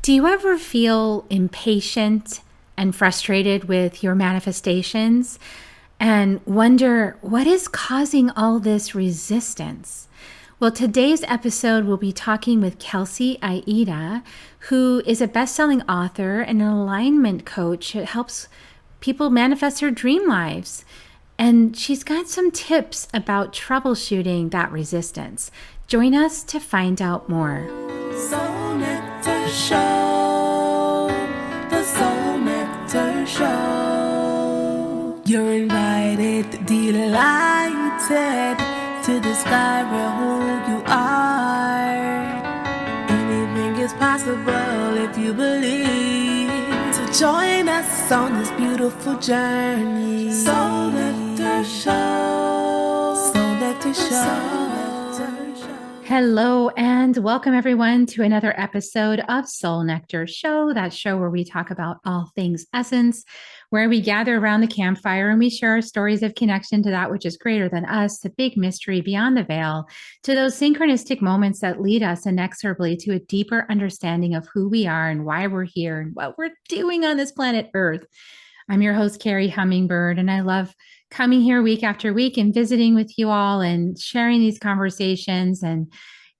Do you ever feel impatient and frustrated with your manifestations and wonder what is causing all this resistance? Well, today's episode we'll be talking with Kelsey Aida, who is a best-selling author and an alignment coach that helps people manifest their dream lives. And she's got some tips about troubleshooting that resistance. Join us to find out more. Soul Nectar Show, the Soul Nectar Show. You're invited, delighted to discover who you are. Anything is possible if you believe. So join us on this beautiful journey. Soul Nectar Show, Soul Nectar Show. Hello and welcome everyone to another episode of Soul Nectar Show, that show where we talk about all things essence, where we gather around the campfire and we share our stories of connection to that which is greater than us, the big mystery beyond the veil, to those synchronistic moments that lead us inexorably to a deeper understanding of who we are and why we're here and what we're doing on this planet Earth. I'm your host, Carrie Hummingbird, and I love coming here week after week and visiting with you all and sharing these conversations and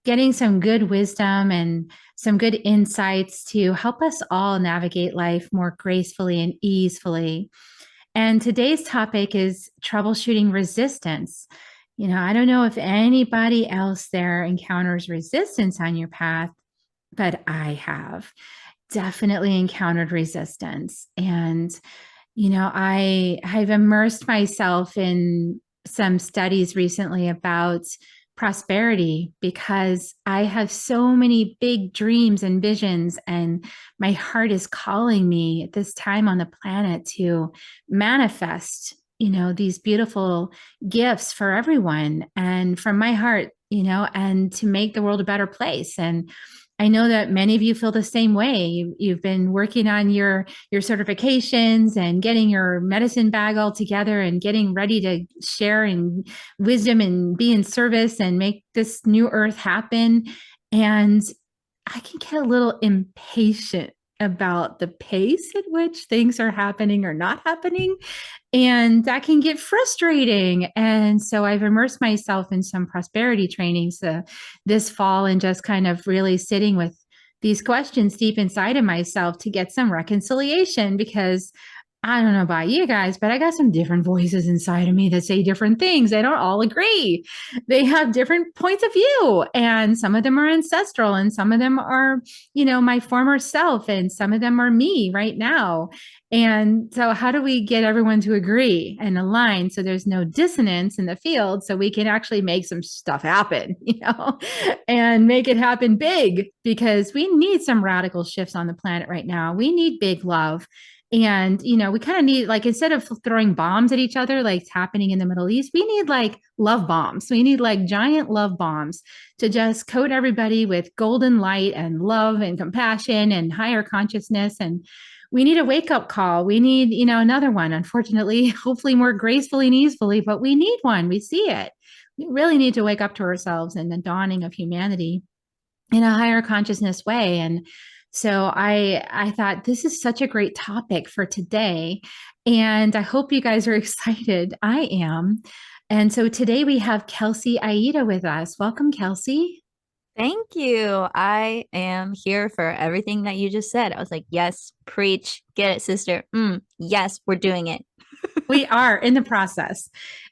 getting some good wisdom and some good insights to help us all navigate life more gracefully and easefully. And today's topic is troubleshooting resistance. You know, I don't know if anybody else there encounters resistance on your path, but I have definitely encountered resistance. And I've immersed myself in some studies recently about prosperity because I have so many big dreams and visions, and my heart is calling me at this time on the planet to manifest, these beautiful gifts for everyone and from my heart, and to make the world a better place. And I know that many of you feel the same way. You've been working on your certifications and getting your medicine bag all together and getting ready to share in wisdom and be in service and make this new earth happen. And I can get a little impatient about the pace at which things are happening or not happening. And that can get frustrating. And so I've immersed myself in some prosperity trainings this fall and just kind of really sitting with these questions deep inside of myself to get some reconciliation, because I don't know about you guys, but I got some different voices inside of me that say different things. They don't all agree. They have different points of view, and some of them are ancestral and some of them are, my former self, and some of them are me right now. And so how do we get everyone to agree and align so there's no dissonance in the field so we can actually make some stuff happen, and make it happen big, because we need some radical shifts on the planet right now. We need big love. And, we kind of need, like, instead of throwing bombs at each other, like it's happening in the Middle East, we need like love bombs. We need like giant love bombs to just coat everybody with golden light and love and compassion and higher consciousness. And we need a wake up call. We need, another one, unfortunately, hopefully more gracefully and easily, but we need one. We see it. We really need to wake up to ourselves and the dawning of humanity in a higher consciousness way. And so I thought this is such a great topic for today. And I hope you guys are excited. I am. And so today we have Kelsey Aida with us. Welcome, Kelsey. Thank you. I am here for everything that you just said. I was like, yes, preach, get it, sister. Yes, we're doing it. We are in the process.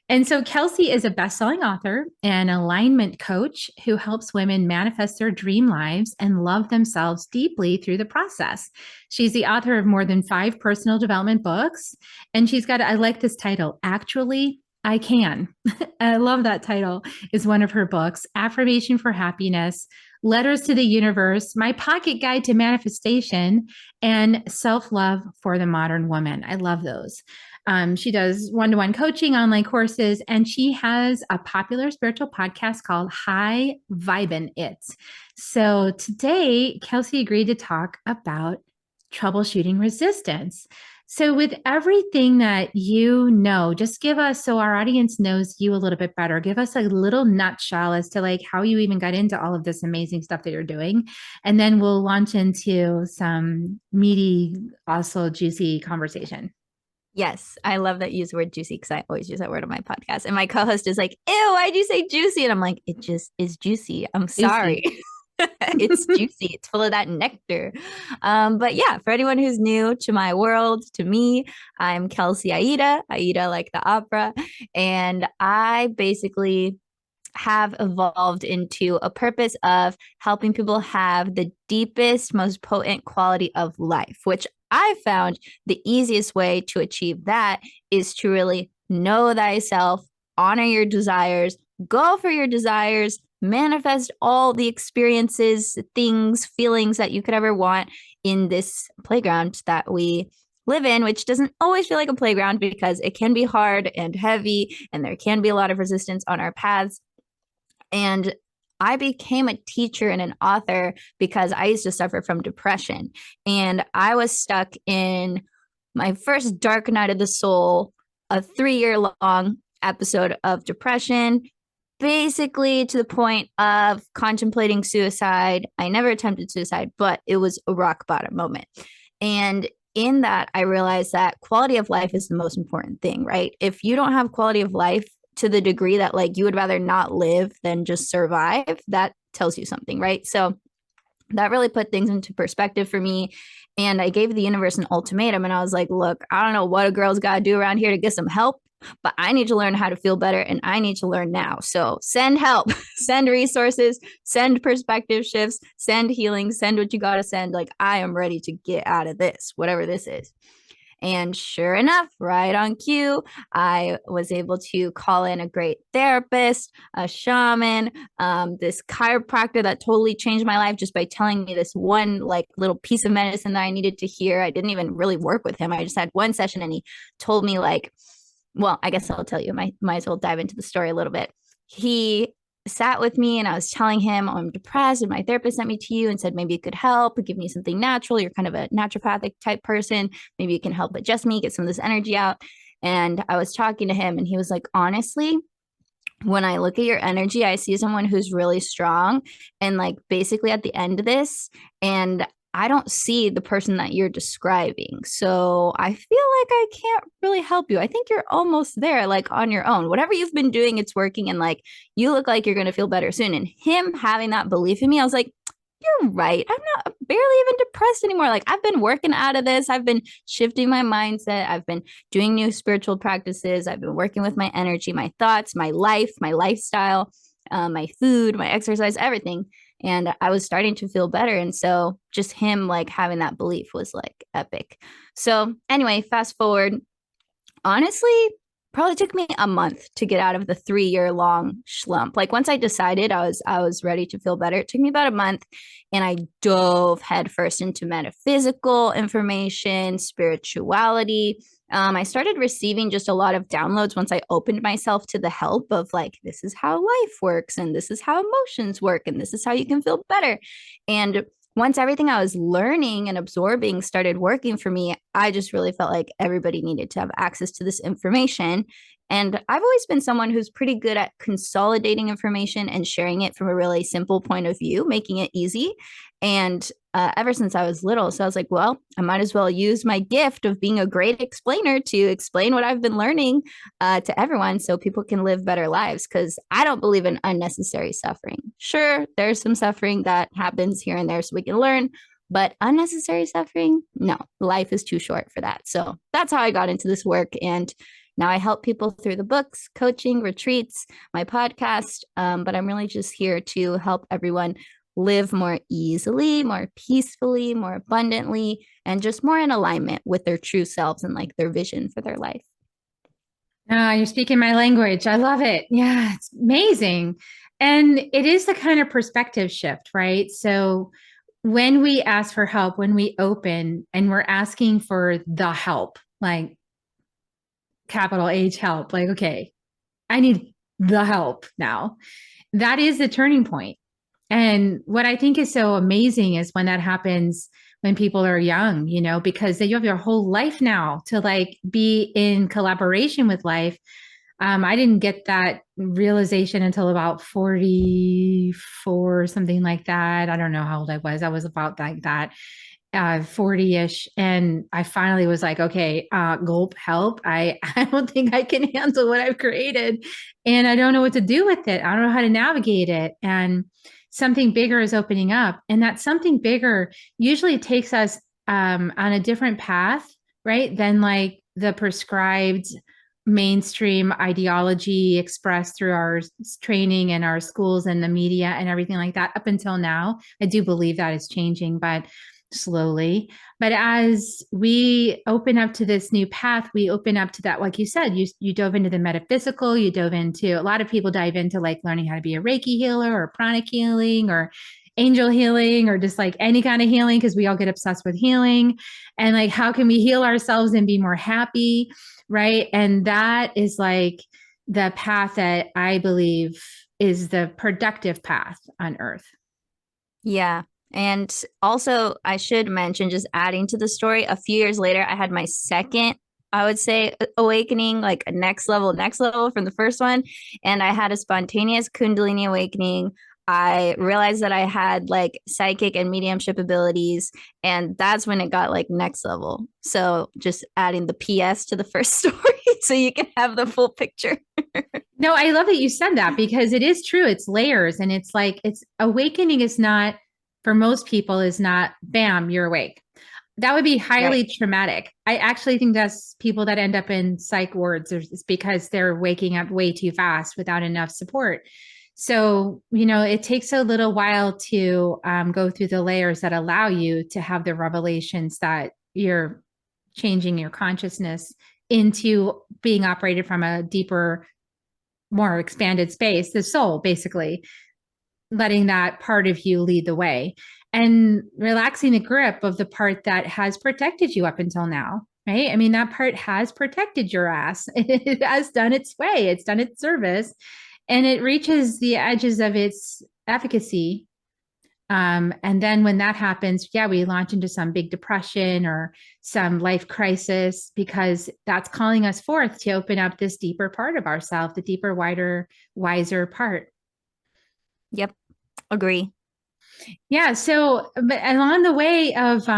And so Kelsey is a best-selling author and alignment coach who helps women manifest their dream lives and love themselves deeply through the process. She's the author of more than 5 personal development books. And she's got, I like this title, Actually, I Can. I love that title. Is one of her books, Affirmation for Happiness, Letters to the Universe, My Pocket Guide to Manifestation, and Self-Love for the Modern Woman. I love those. She does one-to-one coaching, online courses, and she has a popular spiritual podcast called High Vibin It. So today, Kelsey agreed to talk about troubleshooting resistance. So, with everything that you know, just give us, so our audience knows you a little bit better, give us a little nutshell as to like how you even got into all of this amazing stuff that you're doing. And then we'll launch into some meaty, also juicy conversation. Yes, I love that you use the word juicy because I always use that word on my podcast. And my co-host is like, ew, why'd you say juicy? And I'm like, it just is juicy. I'm sorry. It's juicy. It's full of that nectar. But yeah, for anyone who's new to my world, to me, I'm Kelsey Aida, Aida like the opera. And I basically have evolved into a purpose of helping people have the deepest, most potent quality of life, which I found the easiest way to achieve that is to really know thyself, honor your desires, go for your desires, manifest all the experiences, things, feelings that you could ever want in this playground that we live in, which doesn't always feel like a playground because it can be hard and heavy and there can be a lot of resistance on our paths. And I became a teacher and an author because I used to suffer from depression. And I was stuck in my first dark night of the soul, a 3-year long episode of depression, basically to the point of contemplating suicide. I never attempted suicide, but it was a rock bottom moment. And in that, I realized that quality of life is the most important thing, right? If you don't have quality of life, to the degree that like you would rather not live than just survive, that tells you something, right? So that really put things into perspective for me. And I gave the universe an ultimatum and I was like, look, I don't know what a girl's got to do around here to get some help, but I need to learn how to feel better and I need to learn now. So send help, send resources, send perspective shifts, send healing, send what you got to send. Like I am ready to get out of this, whatever this is. And sure enough, right on cue, I was able to call in a great therapist, a shaman, this chiropractor that totally changed my life just by telling me this one like little piece of medicine that I needed to hear. I didn't even really work with him. I just had one session and he told me like, well, I guess I'll tell you, might as well dive into the story a little bit. He sat with me and I was telling him, oh, I'm depressed and my therapist sent me to you and said, maybe you could help, give me something natural. You're kind of a naturopathic type person. Maybe you can help adjust me, get some of this energy out. And I was talking to him and he was like, honestly, when I look at your energy, I see someone who's really strong and like basically at the end of this. And I don't see the person that you're describing. So I feel like I can't really help you. I think you're almost there, like on your own. Whatever you've been doing, it's working. And like, you look like you're going to feel better soon. And him having that belief in me, I was like, you're right. I'm not barely even depressed anymore. Like I've been working out of this. I've been shifting my mindset. I've been doing new spiritual practices. I've been working with my energy, my thoughts, my life, my lifestyle, my food, my exercise, everything. And I was starting to feel better. And so just him like having that belief was like epic. So anyway, fast forward, honestly, probably took me a month to get out of the 3-year long slump. Like once I decided I was ready to feel better, it took me about a month and I dove headfirst into metaphysical information, spirituality. I started receiving just a lot of downloads once I opened myself to the help of like, this is how life works and this is how emotions work and this is how you can feel better. And once everything I was learning and absorbing started working for me, I just really felt like everybody needed to have access to this information. And I've always been someone who's pretty good at consolidating information and sharing it from a really simple point of view, making it easy. And ever since I was little, so I was like, well, I might as well use my gift of being a great explainer to explain what I've been learning to everyone so people can live better lives. Because I don't believe in unnecessary suffering. Sure, there's some suffering that happens here and there so we can learn, but unnecessary suffering, no, life is too short for that. So that's how I got into this work. And now I help people through the books, coaching, retreats, my podcast. But I'm really just here to help everyone live more easily, more peacefully, more abundantly, and just more in alignment with their true selves and like their vision for their life. You're speaking my language. I love it. Yeah, it's amazing. And it is the kind of perspective shift, right? So when we ask for help, when we open and we're asking for the help, like capital H help, like, okay, I need the help now. That is the turning point. And what I think is so amazing is when that happens when people are young, because you have your whole life now to like be in collaboration with life. I didn't get that realization until about 44, something like that. I don't know how old I was. I was about like that, 40-ish. And I finally was like, okay, gulp, help. I don't think I can handle what I've created. And I don't know what to do with it. I don't know how to navigate it. And something bigger is opening up. And that something bigger usually takes us on a different path, right? Than like the prescribed mainstream ideology expressed through our training and our schools and the media and everything like that up until now. I do believe that is changing, but slowly. But as we open up to this new path, we open up to that, like you said, you dove into the metaphysical, you dove into, a lot of people dive into like learning how to be a Reiki healer or pranic healing or angel healing or just like any kind of healing, because we all get obsessed with healing. And like, how can we heal ourselves and be more happy? Right. And that is like the path that I believe is the productive path on earth. Yeah. And also, I should mention, just adding to the story, a few years later, I had my second, I would say, awakening, like a next level from the first one. And I had a spontaneous Kundalini awakening. I realized that I had like psychic and mediumship abilities. And that's when it got like next level. So just adding the PS to the first story so you can have the full picture. No, I love that you said that, because it is true. It's layers, and it's like, it's awakening is not, for most people, is not bam, you're awake. That would be highly traumatic. I actually think that's people that end up in psych wards, it's because they're waking up way too fast without enough support. So, it takes a little while to go through the layers that allow you to have the revelations that you're changing your consciousness into being operated from a deeper, more expanded space, the soul, basically letting that part of you lead the way and relaxing the grip of the part that has protected you up until now. Right. I mean, that part has protected your ass. It has done its way. It's done its service, and it reaches the edges of its efficacy. And then when that happens, we launch into some big depression or some life crisis, because that's calling us forth to open up this deeper part of ourselves, the deeper, wider, wiser part. Yep. Agree. Yeah. So, but along the way of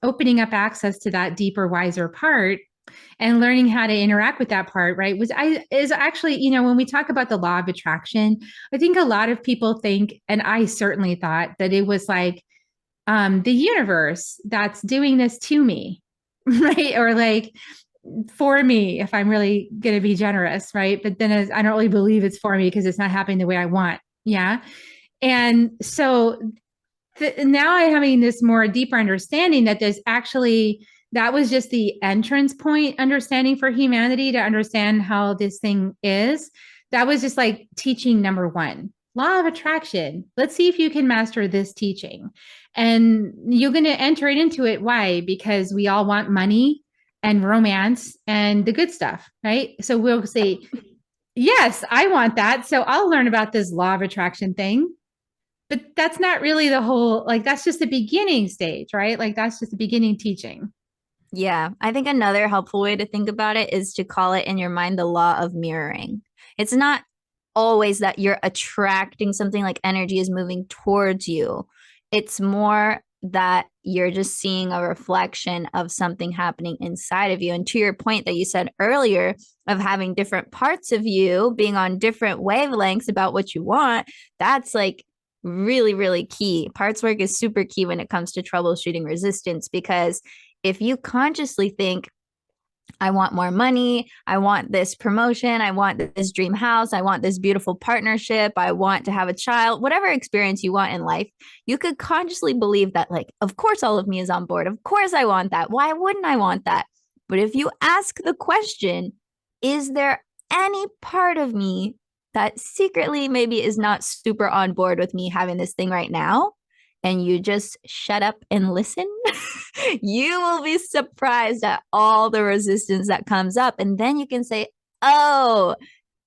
opening up access to that deeper, wiser part and learning how to interact with that part, right, is actually, when we talk about the law of attraction, I think a lot of people think, and I certainly thought, that it was like the universe that's doing this to me, right? Or like for me, if I'm really going to be generous, right? But then I don't really believe it's for me because it's not happening the way I want. Yeah. And so now I'm having this more deeper understanding that there's actually, that was just the entrance point understanding for humanity to understand how this thing is. That was just like teaching number one, law of attraction. Let's see if you can master this teaching. And you're going to enter into it. Why? Because we all want money and romance and the good stuff, right? So we'll say, yes, I want that. So I'll learn about this law of attraction thing. But that's not really the whole, like, that's just the beginning stage, right? Like, that's just the beginning teaching. Yeah. I think another helpful way to think about it is to call it in your mind the law of mirroring. It's not always that you're attracting something, like energy is moving towards you. It's more that you're just seeing a reflection of something happening inside of you. And to your point that you said earlier of having different parts of you being on different wavelengths about what you want, that's like really, really key. Parts work is super key when it comes to troubleshooting resistance, because if you consciously think, I want more money, I want this promotion, I want this dream house, I want this beautiful partnership, I want to have a child, whatever experience you want in life, you could consciously believe that, like, of course, all of me is on board. Of course, I want that. Why wouldn't I want that? But if you ask the question, is there any part of me that secretly maybe is not super on board with me having this thing right now, and you just shut up and listen, you will be surprised at all the resistance that comes up. And then you can say, oh,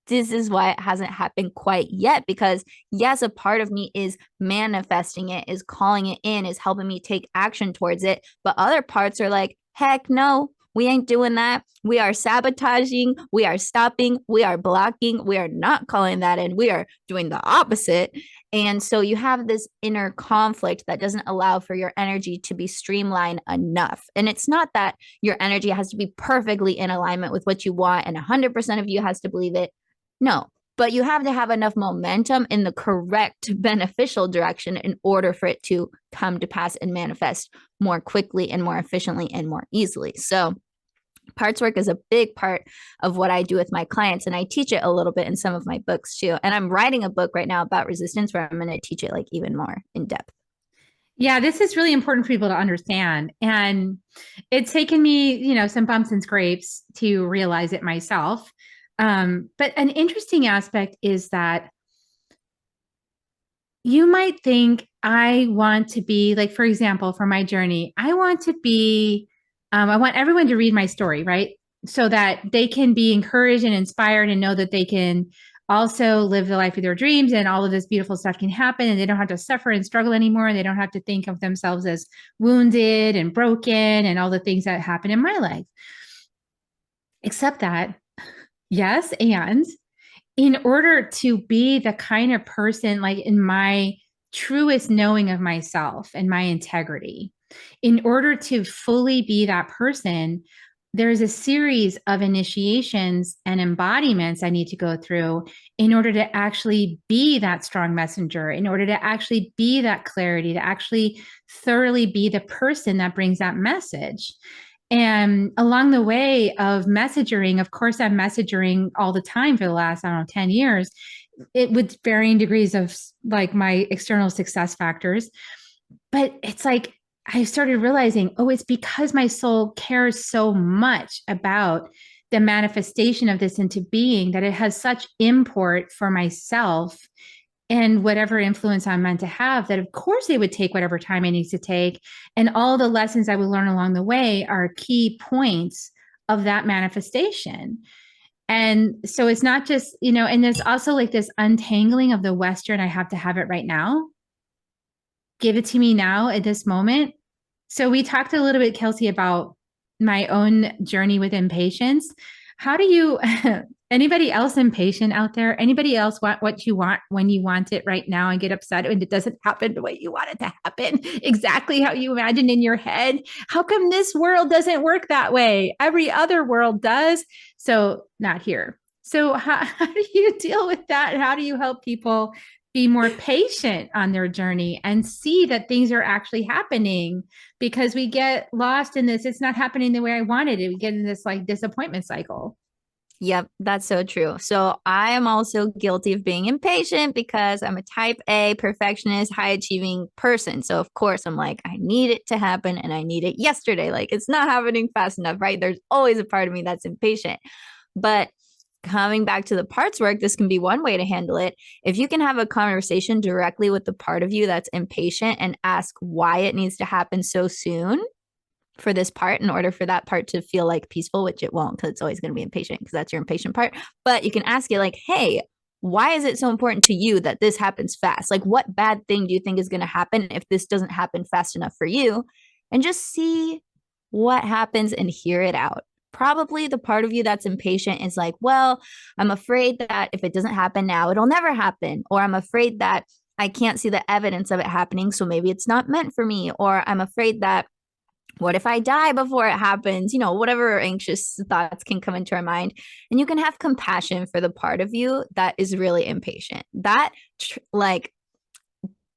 this is why it hasn't happened quite yet, because yes, a part of me is manifesting it, is calling it in, is helping me take action towards it. But other parts are like, heck no, we ain't doing that. We are sabotaging. We are stopping. We are blocking. We are not calling that in. We are doing the opposite. And so you have this inner conflict that doesn't allow for your energy to be streamlined enough. And it's not that your energy has to be perfectly in alignment with what you want and 100% of you has to believe it. No, but you have to have enough momentum in the correct beneficial direction in order for it to come to pass and manifest more quickly and more efficiently and more easily. So parts work is a big part of what I do with my clients, and I teach it a little bit in some of my books too. And I'm writing a book right now about resistance where I'm going to teach it like even more in depth. Yeah, this is really important for people to understand. And it's taken me, some bumps and scrapes to realize it myself. But an interesting aspect is that you might think, I want to be, like, for example, for my journey, I want everyone to read my story, right? So that they can be encouraged and inspired and know that they can also live the life of their dreams and all of this beautiful stuff can happen and they don't have to suffer and struggle anymore. And they don't have to think of themselves as wounded and broken and all the things that happen in my life. Except that, yes, and in order to be the kind of person, like in my truest knowing of myself and my integrity, in order to fully be that person, there's a series of initiations and embodiments I need to go through in order to actually be that strong messenger, in order to actually be that clarity, to actually thoroughly be the person that brings that message. And along the way of messaging, of course, I'm messaging all the time for the last, 10 years, it with varying degrees of like my external success factors. But it's like, I started realizing, it's because my soul cares so much about the manifestation of this into being that it has such import for myself and whatever influence I'm meant to have, that of course it would take whatever time it needs to take. And all the lessons I would learn along the way are key points of that manifestation. And so it's not just, and there's also like this untangling of the Western, I have to have it right now. Give it to me now at this moment. So we talked a little bit, Kelsey, about my own journey with impatience. How do you, anybody else impatient out there? Anybody else want what you want when you want it right now and get upset when it doesn't happen the way you want it to happen? Exactly how you imagined in your head. How come this world doesn't work that way? Every other world does. So not here. So how do you deal with that? How do you help people be more patient on their journey and see that things are actually happening? Because we get lost in this, it's not happening the way I wanted it. We get in this like disappointment cycle. Yep, that's so true. So I am also guilty of being impatient because I'm a type A perfectionist, high achieving person. So of course I'm like, I need it to happen and I need it yesterday. Like it's not happening fast enough, right? There's always a part of me that's impatient. But coming back to the parts work, this can be one way to handle it. If you can have a conversation directly with the part of you that's impatient and ask why it needs to happen so soon for this part in order for that part to feel like peaceful, which it won't because it's always going to be impatient because that's your impatient part. But you can ask it like, hey, why is it so important to you that this happens fast? Like what bad thing do you think is going to happen if this doesn't happen fast enough for you? And just see what happens and hear it out. Probably the part of you that's impatient is like, well, I'm afraid that if it doesn't happen now, it'll never happen. Or I'm afraid that I can't see the evidence of it happening, so maybe it's not meant for me. Or I'm afraid that what if I die before it happens? Whatever anxious thoughts can come into our mind. And you can have compassion for the part of you that is really impatient. That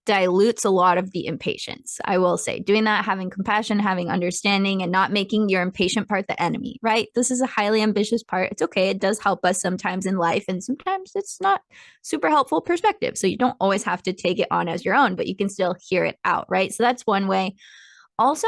dilutes a lot of the impatience, I will say. Doing that, having compassion, having understanding, and not making your impatient part the enemy, right? This is a highly ambitious part. It's okay. It does help us sometimes in life, and sometimes it's not super helpful perspective. So you don't always have to take it on as your own, but you can still hear it out, right? So that's one way. Also,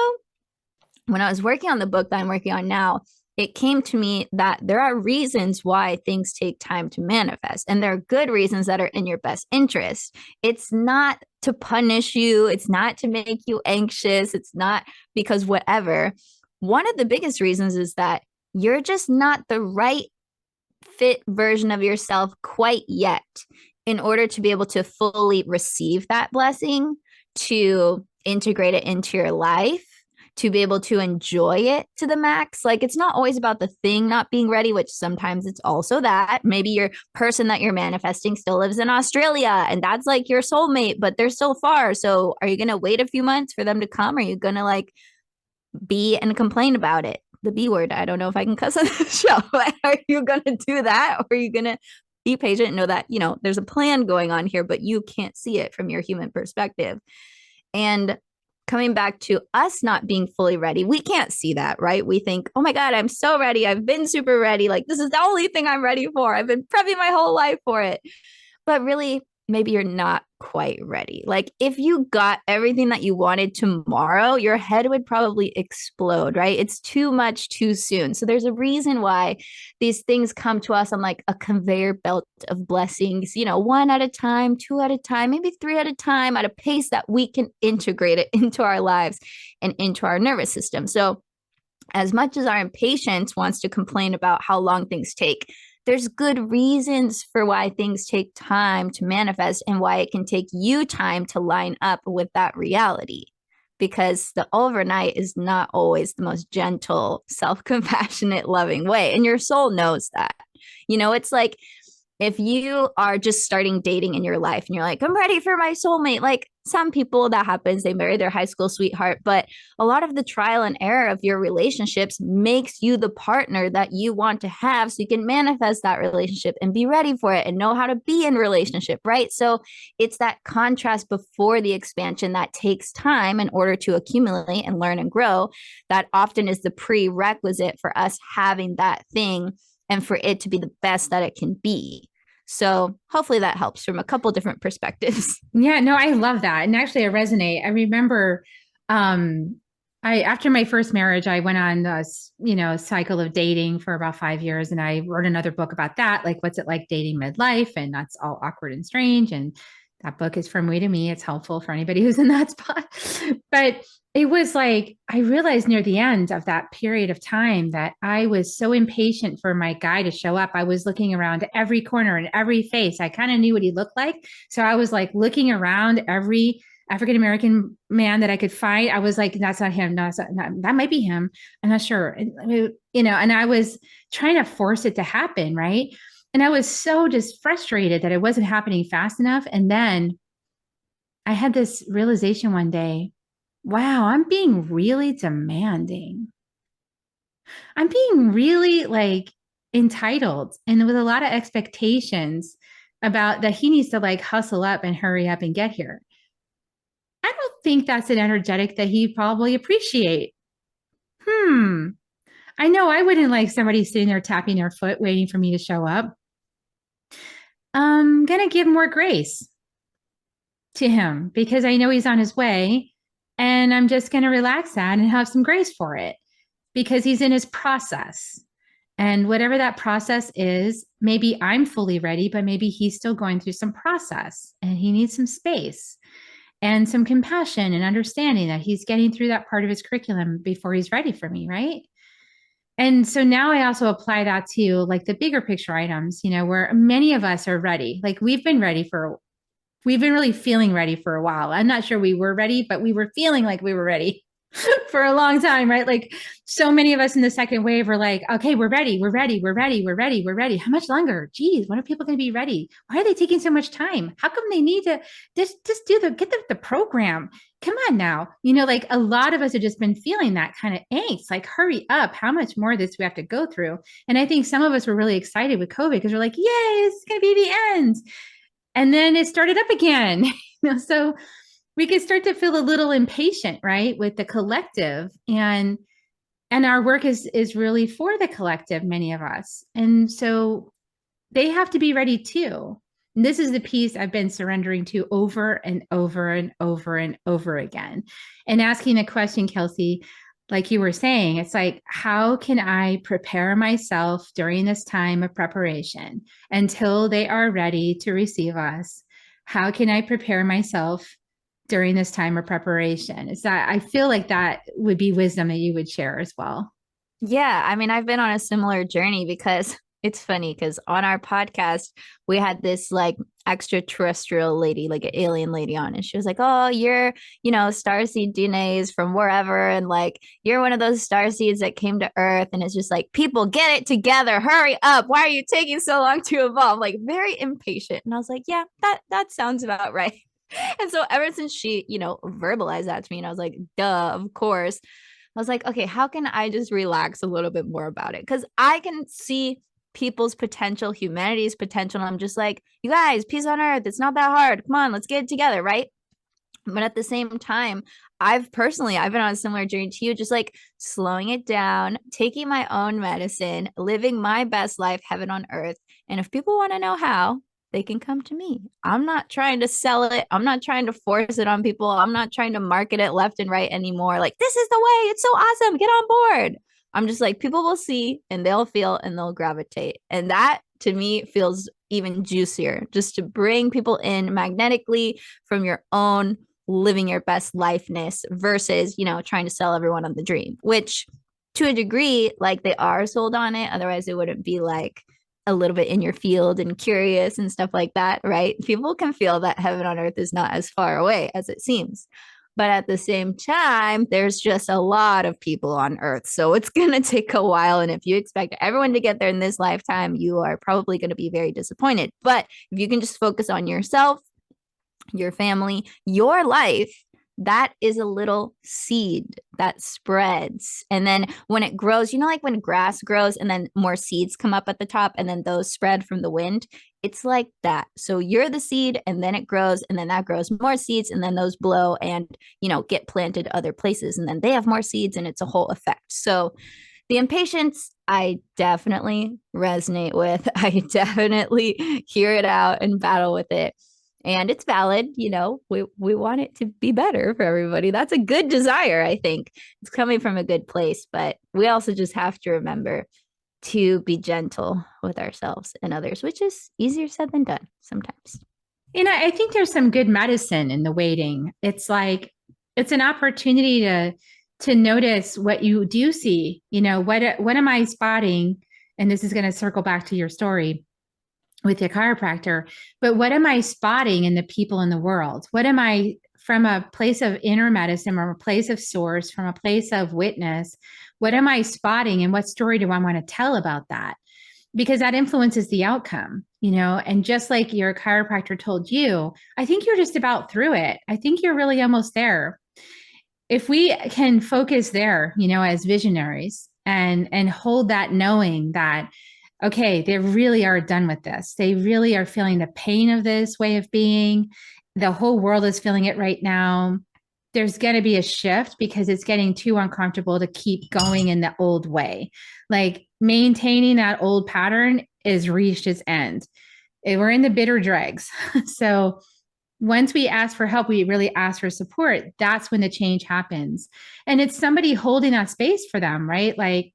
when I was working on the book that I'm working on now, it came to me that there are reasons why things take time to manifest, and there are good reasons that are in your best interest. It's not to punish you. It's not to make you anxious. It's not because whatever. One of the biggest reasons is that you're just not the right fit version of yourself quite yet in order to be able to fully receive that blessing, to integrate it into your life, to be able to enjoy it to the max. Like, it's not always about the thing not being ready, which sometimes it's also that. Maybe your person that you're manifesting still lives in Australia and that's like your soulmate, but they're still far. So are you going to wait a few months for them to come? Are you going to like be and complain about it? The B word. I don't know if I can cuss on the show. Are you going to do that? Or are you going to be patient and know that, you know, there's a plan going on here, but you can't see it from your human perspective? And coming back to us not being fully ready, we can't see that, right? We think, oh my God, I'm so ready. I've been super ready. Like, this is the only thing I'm ready for. I've been prepping my whole life for it. But really, maybe you're not quite ready. Like, if you got everything that you wanted tomorrow, your head would probably explode, right? It's too much too soon. So there's a reason why these things come to us on like a conveyor belt of blessings, you know, one at a time, two at a time, maybe three at a time, at a pace that we can integrate it into our lives and into our nervous system. So as much as our impatience wants to complain about how long things take, there's good reasons for why things take time to manifest and why it can take you time to line up with that reality. Because the overnight is not always the most gentle, self-compassionate, loving way. And your soul knows that. You know, it's like if you are just starting dating in your life and you're like, I'm ready for my soulmate. Like, some people, that happens, they marry their high school sweetheart, but a lot of the trial and error of your relationships makes you the partner that you want to have, so you can manifest that relationship and be ready for it and know how to be in relationship, right? So it's that contrast before the expansion that takes time in order to accumulate and learn and grow. That often is the prerequisite for us having that thing and for it to be the best that it can be. So hopefully that helps from a couple different perspectives. Yeah, no, I love that. And actually I resonate. I remember I after my first marriage, I went on a cycle of dating for about 5 years, and I wrote another book about that, like what's it like dating midlife, and that's all awkward and strange. And that book is from We to Me. It's helpful for anybody who's in that spot. But it was like, I realized near the end of that period of time that I was so impatient for my guy to show up. I was looking around every corner and every face. I kind of knew what he looked like. So I was like looking around every African-American man that I could find. I was like, that's not him. No, that's not, that might be him. I'm not sure. And I was trying to force it to happen. Right. And I was so just frustrated that it wasn't happening fast enough. And then I had this realization one day, wow, I'm being really demanding. I'm being really like entitled and with a lot of expectations about that he needs to like hustle up and hurry up and get here. I don't think that's an energetic that he probably appreciate. I know I wouldn't like somebody sitting there tapping their foot waiting for me to show up. I'm going to give more grace to him because I know he's on his way, and I'm just going to relax that and have some grace for it because he's in his process. And whatever that process is, maybe I'm fully ready, but maybe he's still going through some process and he needs some space and some compassion and understanding that he's getting through that part of his curriculum before he's ready for me, right? And so now I also apply that to like the bigger picture items, where many of us are ready. Like we've been really feeling ready for a while. I'm not sure we were ready, but we were feeling like we were ready for a long time, right? Like so many of us in the second wave were like, okay, we're ready. How much longer? Geez, when are people going to be ready? Why are they taking so much time? How come they need to just get the program? Come on now. Like a lot of us have just been feeling that kind of angst, like hurry up. How much more of this do we have to go through? And I think some of us were really excited with COVID because we're like, yay, this is going to be the end. And then it started up again. So we could start to feel a little impatient, right, with the collective. And our work is really for the collective, many of us. And so they have to be ready too. And this is the piece I've been surrendering to over and over and over and over again. And asking the question, Kelsey, like you were saying, it's like, how can I prepare myself during this time of preparation until they are ready to receive us? How can I prepare myself during this time of preparation? It's that I feel like that would be wisdom that you would share as well. Yeah, I mean, I've been on a similar journey because It's funny because on our podcast, we had this like extraterrestrial lady, like an alien lady on, and she was like, "Oh, you're, starseed DNA is from wherever, and like you're one of those star seeds that came to Earth, and it's just like, people get it together, hurry up! Why are you taking so long to evolve?" Like very impatient, and I was like, "Yeah, that sounds about right." And so ever since she, verbalized that to me, and I was like, "Duh, of course." I was like, okay, how can I just relax a little bit more about it? Because I can see people's potential, humanity's potential. And I'm just like, you guys, peace on earth. It's not that hard. Come on, let's get it together, right? But at the same time, I've been on a similar journey to you, just like slowing it down, taking my own medicine, living my best life, heaven on earth. And if people want to know how, they can come to me. I'm not trying to sell it. I'm not trying to force it on people. I'm not trying to market it left and right anymore. Like, this is the way. It's so awesome. Get on board. I'm just like, people will see and they'll feel and they'll gravitate. And that to me feels even juicier, just to bring people in magnetically from your own living your best lifeness versus, trying to sell everyone on the dream, which to a degree, like they are sold on it. Otherwise, it wouldn't be like a little bit in your field and curious and stuff like that, right? People can feel that heaven on earth is not as far away as it seems. But at the same time, there's just a lot of people on earth. So it's going to take a while. And if you expect everyone to get there in this lifetime, you are probably going to be very disappointed. But if you can just focus on yourself, your family, your life, that is a little seed that spreads. And then when it grows, like when grass grows and then more seeds come up at the top and then those spread from the wind, it's like that. So you're the seed and then it grows and then that grows more seeds and then those blow and, get planted other places and then they have more seeds and it's a whole effect. So the impatience, I definitely resonate with. I definitely hear it out and battle with it. And it's valid, we want it to be better for everybody. That's a good desire, I think. It's coming from a good place, but we also just have to remember to be gentle with ourselves and others, which is easier said than done sometimes. I think there's some good medicine in the waiting. It's like it's an opportunity to notice what you do see. What am I spotting? And this is going to circle back to your story with your chiropractor, but what am I spotting in the people in the world? What am I, from a place of inner medicine, from a place of source, from a place of witness, what am I spotting and what story do I want to tell about that? Because that influences the outcome, and just like your chiropractor told you, I think you're just about through it. I think you're really almost there. If we can focus there, as visionaries and hold that knowing that, okay, they really are done with this. They really are feeling the pain of this way of being. The whole world is feeling it right now. There's going to be a shift because it's getting too uncomfortable to keep going in the old way. Like maintaining that old pattern is reached its end. We're in the bitter dregs. So once we ask for help, we really ask for support. That's when the change happens. And it's somebody holding that space for them, right? Like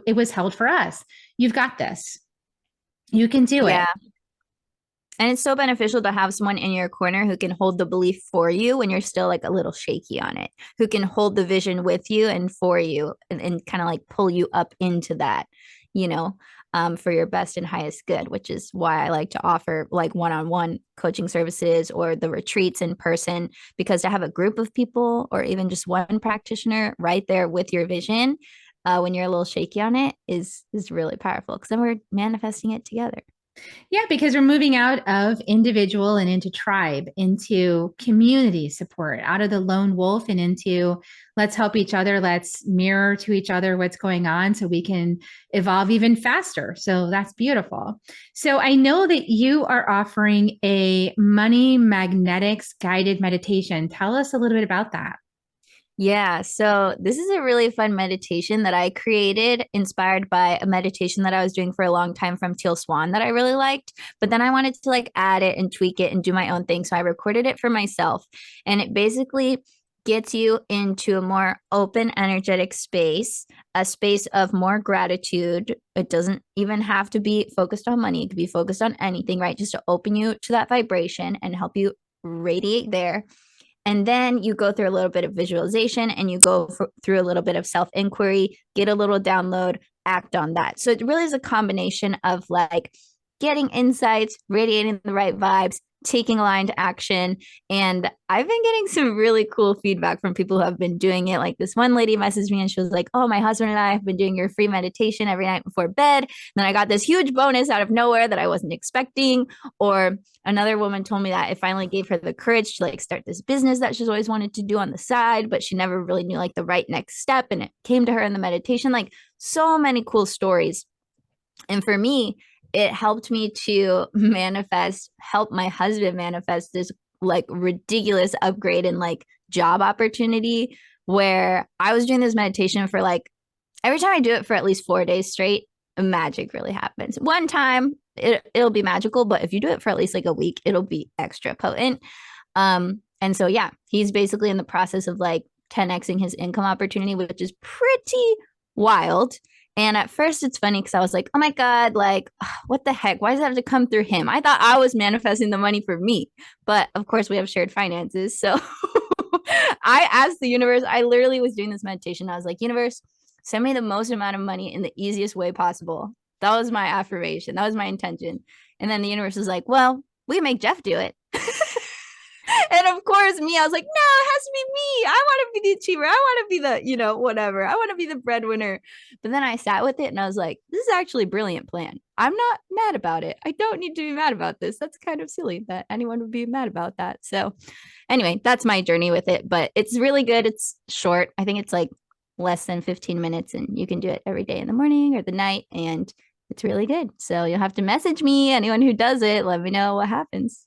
it was held for us. You've got this. You can do it. And it's so beneficial to have someone in your corner who can hold the belief for you when you're still like a little shaky on it, who can hold the vision with you and for you and kind of like pull you up into that, for your best and highest good, which is why I like to offer like one-on-one coaching services or the retreats in person, because to have a group of people or even just one practitioner right there with your vision when you're a little shaky on it is really powerful, because then we're manifesting it together. Yeah, because we're moving out of individual and into tribe, into community support, out of the lone wolf and into let's help each other. Let's mirror to each other what's going on so we can evolve even faster. So that's beautiful. So I know that you are offering a money magnetics guided meditation. Tell us a little bit about that. Yeah, so this is a really fun meditation that I created, inspired by a meditation that I was doing for a long time from Teal Swan that I really liked. But then I wanted to like add it and tweak it and do my own thing. So I recorded it for myself. And it basically gets you into a more open, energetic space, a space of more gratitude. It doesn't even have to be focused on money, it could be focused on anything, right? Just to open you to that vibration and help you radiate there. And then you go through a little bit of visualization and you go through a little bit of self-inquiry, get a little download, act on that. So it really is a combination of like getting insights, radiating the right vibes, taking aligned action. And I've been getting some really cool feedback from people who have been doing it. Like this one lady messaged me and she was like, oh, my husband and I have been doing your free meditation every night before bed. And then I got this huge bonus out of nowhere that I wasn't expecting. Or another woman told me that it finally gave her the courage to like start this business that she's always wanted to do on the side, but she never really knew like the right next step. And it came to her in the meditation. Like so many cool stories. And for me, it helped me to help my husband manifest this like ridiculous upgrade in like job opportunity, where I was doing this meditation for like, every time I do it for at least 4 days straight, magic really happens. One time it'll be magical, but if you do it for at least like a week, it'll be extra potent. And so, yeah, he's basically in the process of like 10xing his income opportunity, which is pretty wild. And at first it's funny because I was like, oh my God, like, what the heck? Why does it have to come through him? I thought I was manifesting the money for me. But of course, we have shared finances. So I asked the universe, I literally was doing this meditation. I was like, universe, send me the most amount of money in the easiest way possible. That was my affirmation. That was my intention. And then the universe was like, well, we make Jeff do it. And of course, me, I was like, no, it has to be me. I want to be the achiever. I want to be the, whatever. I want to be the breadwinner. But then I sat with it and I was like, this is actually a brilliant plan. I'm not mad about it. I don't need to be mad about this. That's kind of silly that anyone would be mad about that. So anyway, that's my journey with it. But it's really good. It's short. I think it's like less than 15 minutes and you can do it every day in the morning or the night. And it's really good. So you'll have to message me. Anyone who does it, let me know what happens.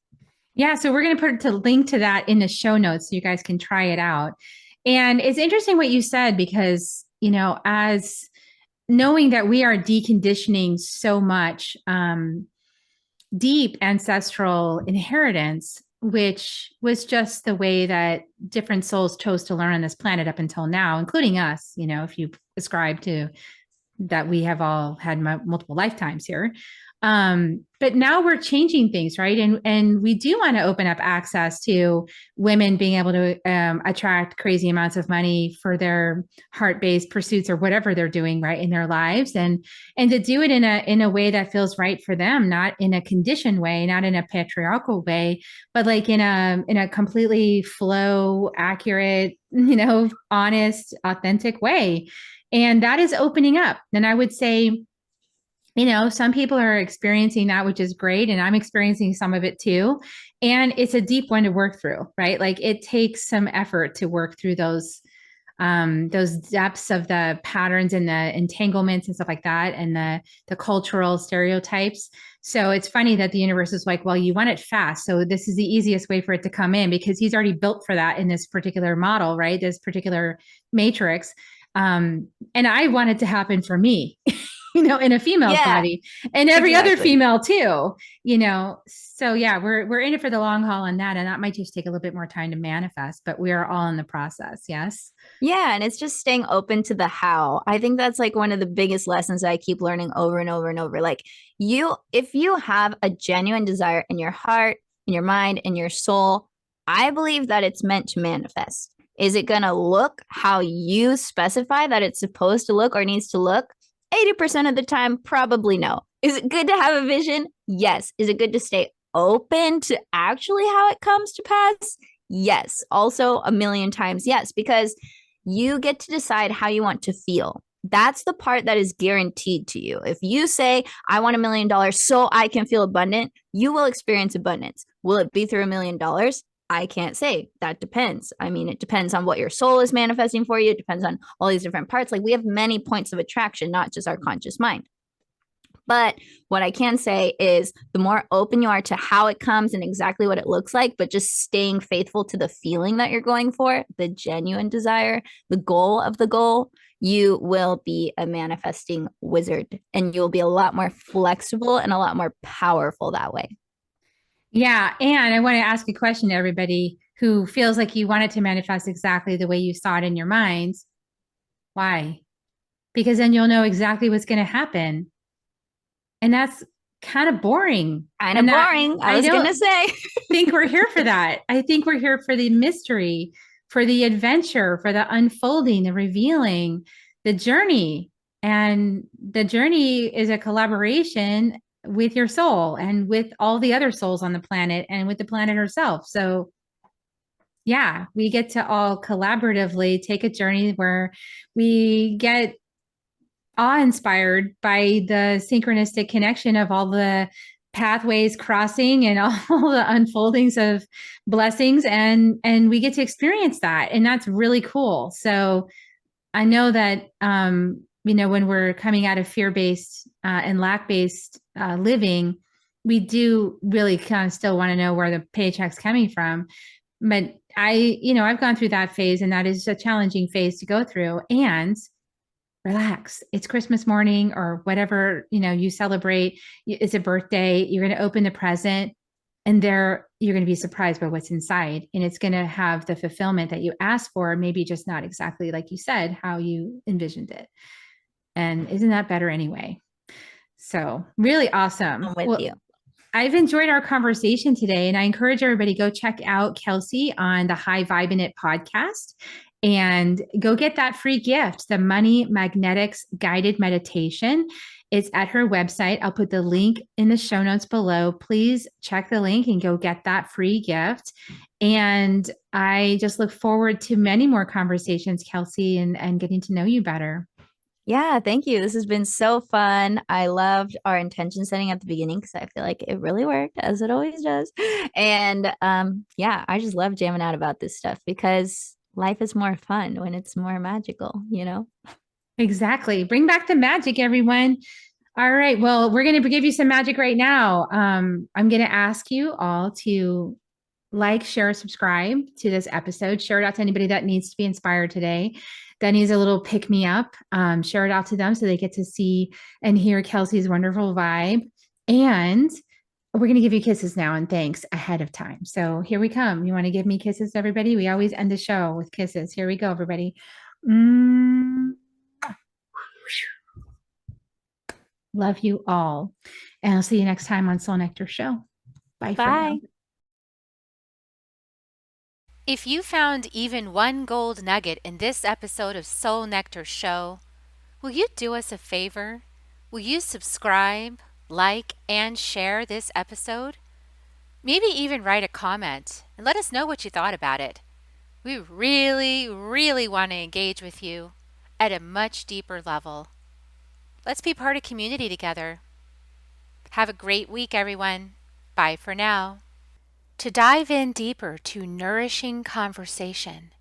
Yeah, so we're going to put a link to that in the show notes so you guys can try it out. And it's interesting what you said because, as knowing that we are deconditioning so much deep ancestral inheritance, which was just the way that different souls chose to learn on this planet up until now, including us, if you ascribe to that we have all had multiple lifetimes here. But now we're changing things, right? And we do want to open up access to women being able to attract crazy amounts of money for their heart-based pursuits or whatever they're doing right in their lives, and to do it in a way that feels right for them, not in a conditioned way, not in a patriarchal way, but like in a completely flow, accurate, honest, authentic way. And that is opening up. And I would say, some people are experiencing that, which is great. And I'm experiencing some of it too. And it's a deep one to work through, right? Like it takes some effort to work through those depths of the patterns and the entanglements and stuff like that, and the cultural stereotypes. So it's funny that the universe is like, well, you want it fast. So this is the easiest way for it to come in because he's already built for that in this particular model, right? This particular matrix. And I want it to happen for me. In a female body and every other female too, so yeah, we're in it for the long haul on that. And that might just take a little bit more time to manifest, but we are all in the process. Yes. Yeah. And it's just staying open to the how. I think that's like one of the biggest lessons that I keep learning over and over and over. Like if you have a genuine desire in your heart, in your mind, in your soul, I believe that it's meant to manifest. Is it going to look how you specify that it's supposed to look or needs to look? 80% of the time, probably no. Is it good to have a vision? Yes. Is it good to stay open to actually how it comes to pass? Yes. Also, a million times yes, because you get to decide how you want to feel. That's the part that is guaranteed to you. If you say, I want $1 million so I can feel abundant, you will experience abundance. Will it be through $1 million? I can't say. That depends. I mean, it depends on what your soul is manifesting for you. It depends on all these different parts. Like we have many points of attraction, not just our conscious mind. But what I can say is the more open you are to how it comes and exactly what it looks like, but just staying faithful to the feeling that you're going for, the genuine desire, the goal of the goal, you will be a manifesting wizard and you'll be a lot more flexible and a lot more powerful that way. Yeah. And I want to ask a question to everybody who feels like you want it to manifest exactly the way you saw it in your minds. Why? Because then you'll know exactly what's going to happen. And that's kind of boring. I was going to say. think we're here for that. I think we're here for the mystery, for the adventure, for the unfolding, the revealing, the journey. And the journey is a collaboration with your soul and with all the other souls on the planet and with the planet herself. So yeah, we get to all collaboratively take a journey where we get awe-inspired by the synchronistic connection of all the pathways crossing and all the unfoldings of blessings, and we get to experience that, and that's really cool. So I know that when we're coming out of fear-based and lack-based living, we do really kind of still want to know where the paycheck's coming from. But I've gone through that phase, and that is a challenging phase to go through. And relax. It's Christmas morning or whatever, you celebrate. It's a birthday. You're going to open the present, and you're going to be surprised by what's inside. And it's going to have the fulfillment that you asked for, maybe just not exactly like you said, how you envisioned it. And isn't that better anyway? So really awesome. I'm with you. I've enjoyed our conversation today, and I encourage everybody go check out Kelsey on the High Vibin It podcast and go get that free gift, the Money Magnetics Guided Meditation. It's at her website. I'll put the link in the show notes below. Please check the link and go get that free gift. And I just look forward to many more conversations, Kelsey, and getting to know you better. Yeah, thank you. This has been so fun. I loved our intention setting at the beginning because I feel like it really worked, as it always does. And yeah, I just love jamming out about this stuff because life is more fun when it's more magical, Exactly. Bring back the magic, everyone. All right. Well, we're going to give you some magic right now. I'm going to ask you all to like, share, subscribe to this episode. Share it out to anybody that needs to be inspired today, that needs a little pick me up. Share it out to them so they get to see and hear Kelsey's wonderful vibe. And we're going to give you kisses now and thanks ahead of time. So here we come. You want to give me kisses, everybody? We always end the show with kisses. Here we go, everybody. Love you all. And I'll see you next time on Soul Nectar Show. Bye. For now. If you found even one gold nugget in this episode of Soul Nectar Show, will you do us a favor? Will you subscribe, like, and share this episode? Maybe even write a comment and let us know what you thought about it. We really, really want to engage with you at a much deeper level. Let's be part of community together. Have a great week, everyone. Bye for now. To dive in deeper to nourishing conversation,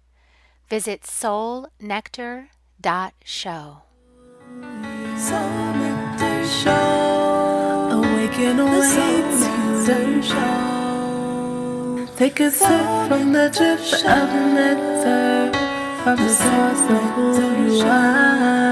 visit soulnectar.show. Soul Nectar Show. Awaken away to show. Take a sip from the drip of nectar, from the source of who you are.